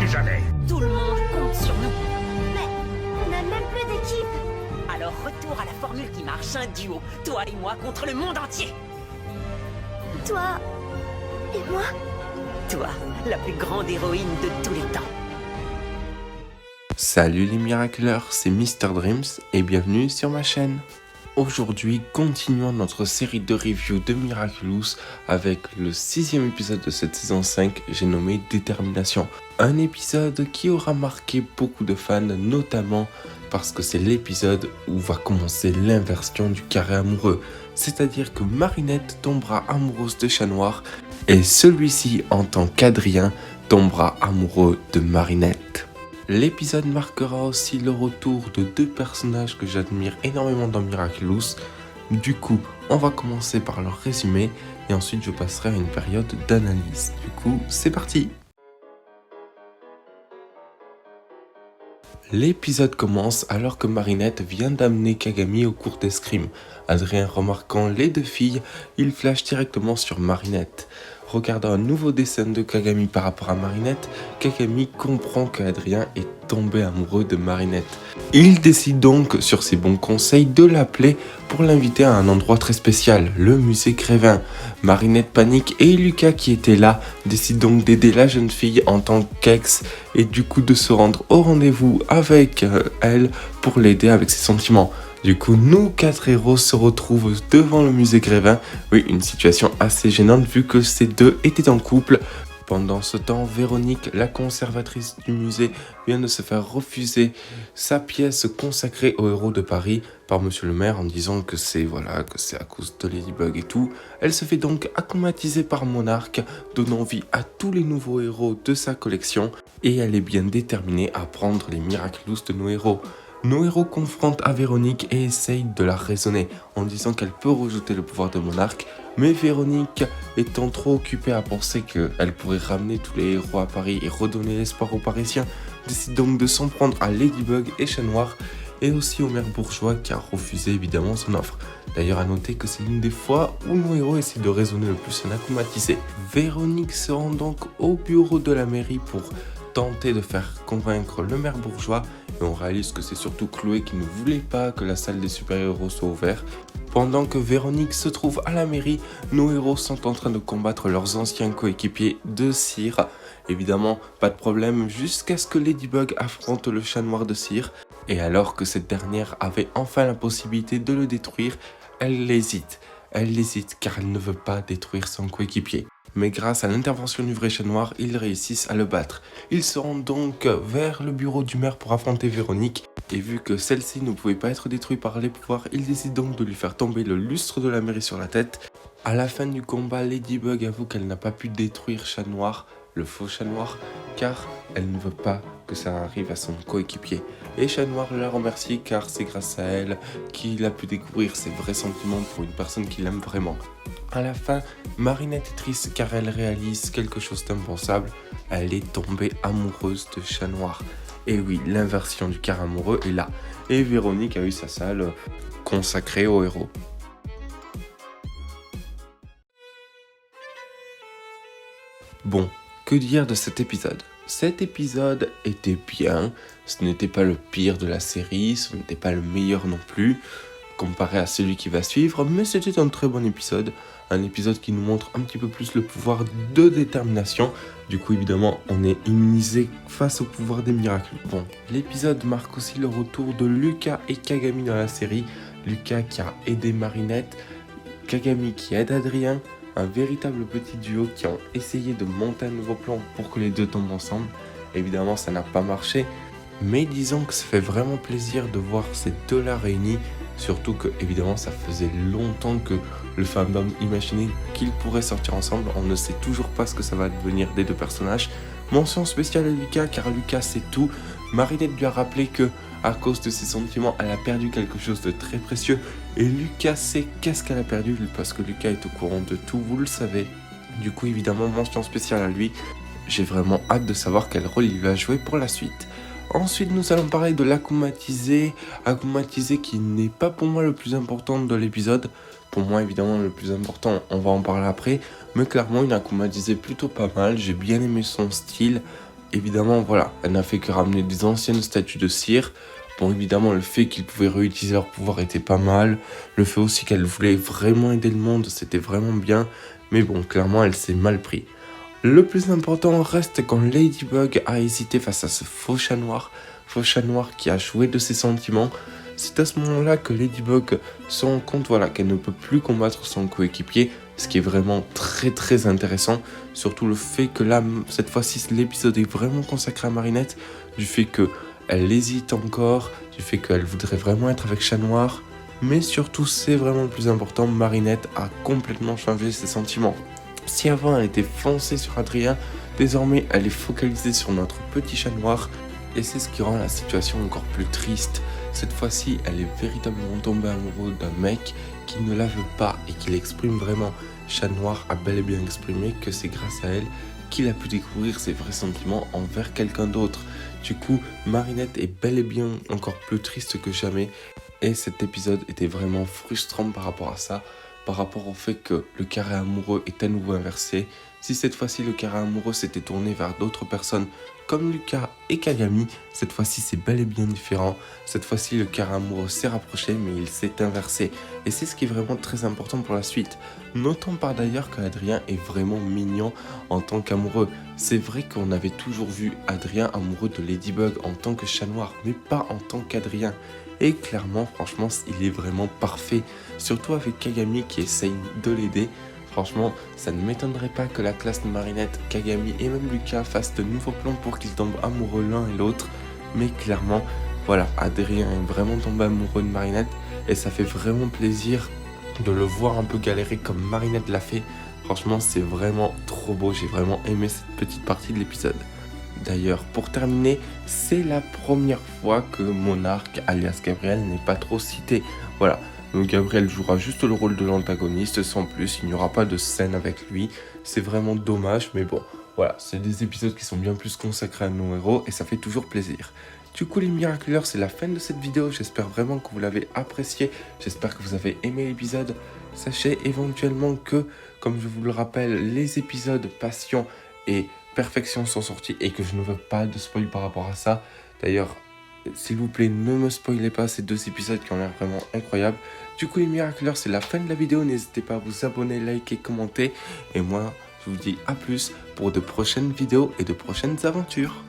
plus jamais. Tout le monde compte sur nous. Mais on n'a même plus d'équipe. Alors retour à la formule qui marche, un duo. Toi et moi contre le monde entier. Toi et moi. Toi, la plus grande héroïne de tous les temps. Salut les miraculeurs, c'est Mr Dreams et bienvenue sur ma chaîne. Aujourd'hui, continuons notre série de reviews de Miraculous avec le 6e épisode de cette saison 5, j'ai nommé Détermination. Un épisode qui aura marqué beaucoup de fans, notamment parce que c'est l'épisode où va commencer l'inversion du carré amoureux. C'est-à-dire que Marinette tombera amoureuse de Chat Noir et celui-ci, en tant qu'Adrien, tombera amoureux de Marinette. L'épisode marquera aussi le retour de deux personnages que j'admire énormément dans Miraculous. Du coup, on va commencer par leur résumé et ensuite je passerai à une période d'analyse. Du coup, c'est parti! L'épisode commence alors que Marinette vient d'amener Kagami au cours d'escrime. Adrien remarquant les deux filles, il flash directement sur Marinette. Regardant un nouveau dessin de Kagami par rapport à Marinette, Kagami comprend qu'Adrien est tombé amoureux de Marinette. Il décide donc, sur ses bons conseils, de l'appeler pour l'inviter à un endroit très spécial, le musée Grévin. Marinette panique et Lucas, qui était là, décide donc d'aider la jeune fille en tant qu'ex et du coup de se rendre au rendez-vous avec elle pour l'aider avec ses sentiments. Du coup, nous 4 héros se retrouvent devant le musée Grévin. Oui, une situation assez gênante vu que ces deux étaient en couple. Pendant ce temps, Véronique, la conservatrice du musée, vient de se faire refuser sa pièce consacrée aux héros de Paris par Monsieur le maire en disant que c'est à cause de Ladybug et tout. Elle se fait donc acclimatiser par Monarque, donnant vie à tous les nouveaux héros de sa collection. Et elle est bien déterminée à prendre les Miraculous de nos héros. Nos héros confrontent à Véronique et essayent de la raisonner en disant qu'elle peut rejeter le pouvoir de Monarque, mais Véronique, étant trop occupée à penser qu'elle pourrait ramener tous les héros à Paris et redonner l'espoir aux Parisiens, décide donc de s'en prendre à Ladybug et Chat Noir, et aussi au maire bourgeois qui a refusé évidemment son offre. D'ailleurs à noter que c'est l'une des fois où nos héros essaient de raisonner le plus en acclimatisé. Véronique se rend donc au bureau de la mairie pour tenter de faire convaincre le maire bourgeois, et on réalise que c'est surtout Chloé qui ne voulait pas que la salle des super-héros soit ouverte. Pendant que Véronique se trouve à la mairie, nos héros sont en train de combattre leurs anciens coéquipiers de Cire. Évidemment, pas de problème, jusqu'à ce que Ladybug affronte le Chat Noir de Cire. Et alors que cette dernière avait enfin la possibilité de le détruire, elle hésite. Elle hésite car elle ne veut pas détruire son coéquipier. Mais grâce à l'intervention du vrai Chat Noir, ils réussissent à le battre. Ils se rendent donc vers le bureau du maire pour affronter Véronique. Et vu que celle-ci ne pouvait pas être détruite par les pouvoirs, ils décident donc de lui faire tomber le lustre de la mairie sur la tête. À la fin du combat, Ladybug avoue qu'elle n'a pas pu détruire Chat Noir, le faux Chat Noir, car elle ne veut pas que ça arrive à son coéquipier. Et Chat Noir la remercie car c'est grâce à elle qu'il a pu découvrir ses vrais sentiments pour une personne qu'il aime vraiment. À la fin, Marinette est triste car elle réalise quelque chose d'impensable. Elle est tombée amoureuse de Chat Noir. Et oui, l'inversion du carré amoureux est là. Et Véronique a eu sa salle consacrée aux héros. Bon, que dire de cet épisode ? Cet épisode était bien, ce n'était pas le pire de la série, ce n'était pas le meilleur non plus, comparé à celui qui va suivre, mais c'était un très bon épisode. Un épisode qui nous montre un petit peu plus le pouvoir de détermination. Du coup, évidemment, on est immunisé face au pouvoir des miracles. Bon, l'épisode marque aussi le retour de Lucas et Kagami dans la série. Lucas qui a aidé Marinette, Kagami qui aide Adrien. Un véritable petit duo qui ont essayé de monter un nouveau plan pour que les deux tombent ensemble. Évidemment, ça n'a pas marché. Mais disons que ça fait vraiment plaisir de voir ces deux-là réunis. Surtout que, évidemment, ça faisait longtemps que le fandom imaginait qu'ils pourraient sortir ensemble. On ne sait toujours pas ce que ça va devenir des deux personnages. Mention spéciale à Lucas, car Lucas sait tout. Marinette lui a rappelé que, à cause de ses sentiments, elle a perdu quelque chose de très précieux. Et Lucas sait qu'est-ce qu'elle a perdu, parce que Lucas est au courant de tout, vous le savez. Du coup, évidemment, mention spéciale à lui. J'ai vraiment hâte de savoir quel rôle il va jouer pour la suite. Ensuite, nous allons parler de l'Akumatisé. Akumatisé qui n'est pas pour moi le plus important de l'épisode. Pour moi, évidemment, le plus important, on va en parler après. Mais clairement, une Akumatisé plutôt pas mal. J'ai bien aimé son style. évidemment, voilà, elle n'a fait que ramener des anciennes statues de cire. Bon, évidemment, le fait qu'ils pouvaient réutiliser leur pouvoir était pas mal. Le fait aussi qu'elle voulait vraiment aider le monde, c'était vraiment bien. Mais bon, clairement, elle s'est mal pris. Le plus important reste quand Ladybug a hésité face à ce faux chat noir qui a joué de ses sentiments. C'est à ce moment-là que Ladybug se rend compte qu'elle ne peut plus combattre son coéquipier, ce qui est vraiment très très intéressant. Surtout le fait que là, cette fois-ci, l'épisode est vraiment consacré à Marinette, du fait qu'elle hésite encore, du fait qu'elle voudrait vraiment être avec Chat Noir. Mais surtout, c'est vraiment le plus important, Marinette a complètement changé ses sentiments. Si avant elle était foncée sur Adrien, désormais elle est focalisée sur notre petit chat noir. Et c'est ce qui rend la situation encore plus triste. Cette fois-ci, elle est véritablement tombée amoureuse d'un mec qui ne la veut pas et qui l'exprime vraiment. Chat Noir a bel et bien exprimé que c'est grâce à elle qu'il a pu découvrir ses vrais sentiments envers quelqu'un d'autre. Du coup, Marinette est bel et bien encore plus triste que jamais. Et cet épisode était vraiment frustrant par rapport à ça, par rapport au fait que le carré amoureux est à nouveau inversé. Si cette fois-ci le carré amoureux s'était tourné vers d'autres personnes comme Lucas et Kagami, cette fois-ci c'est bel et bien différent. Cette fois-ci le carré amoureux s'est rapproché mais il s'est inversé. Et c'est ce qui est vraiment très important pour la suite. Notons par d'ailleurs qu'Adrien est vraiment mignon en tant qu'amoureux. C'est vrai qu'on avait toujours vu Adrien amoureux de Ladybug en tant que chat noir, mais pas en tant qu'Adrien. Et clairement, franchement, il est vraiment parfait. Surtout avec Kagami qui essaye de l'aider. Franchement, ça ne m'étonnerait pas que la classe de Marinette, Kagami et même Lucas fassent de nouveaux plans pour qu'ils tombent amoureux l'un et l'autre. Mais clairement, voilà, Adrien est vraiment tombé amoureux de Marinette. Et ça fait vraiment plaisir de le voir un peu galérer comme Marinette l'a fait. Franchement, c'est vraiment trop beau. J'ai vraiment aimé cette petite partie de l'épisode. D'ailleurs, pour terminer, c'est la première fois que Monarque, alias Gabriel, n'est pas trop cité. Voilà, donc Gabriel jouera juste le rôle de l'antagoniste, sans plus, il n'y aura pas de scène avec lui. C'est vraiment dommage, mais bon, voilà, c'est des épisodes qui sont bien plus consacrés à nos héros, et ça fait toujours plaisir. Du coup les miraculeurs, c'est la fin de cette vidéo, j'espère vraiment que vous l'avez apprécié, j'espère que vous avez aimé l'épisode. Sachez éventuellement que, comme je vous le rappelle, les épisodes Passion et Perfection sont sortis et que je ne veux pas de spoil par rapport à ça. D'ailleurs, s'il vous plaît, ne me spoilez pas ces deux épisodes qui ont l'air vraiment incroyables. Du coup les miraculeurs, c'est la fin de la vidéo, n'hésitez pas à vous abonner, liker, commenter. Et moi, je vous dis à plus pour de prochaines vidéos et de prochaines aventures.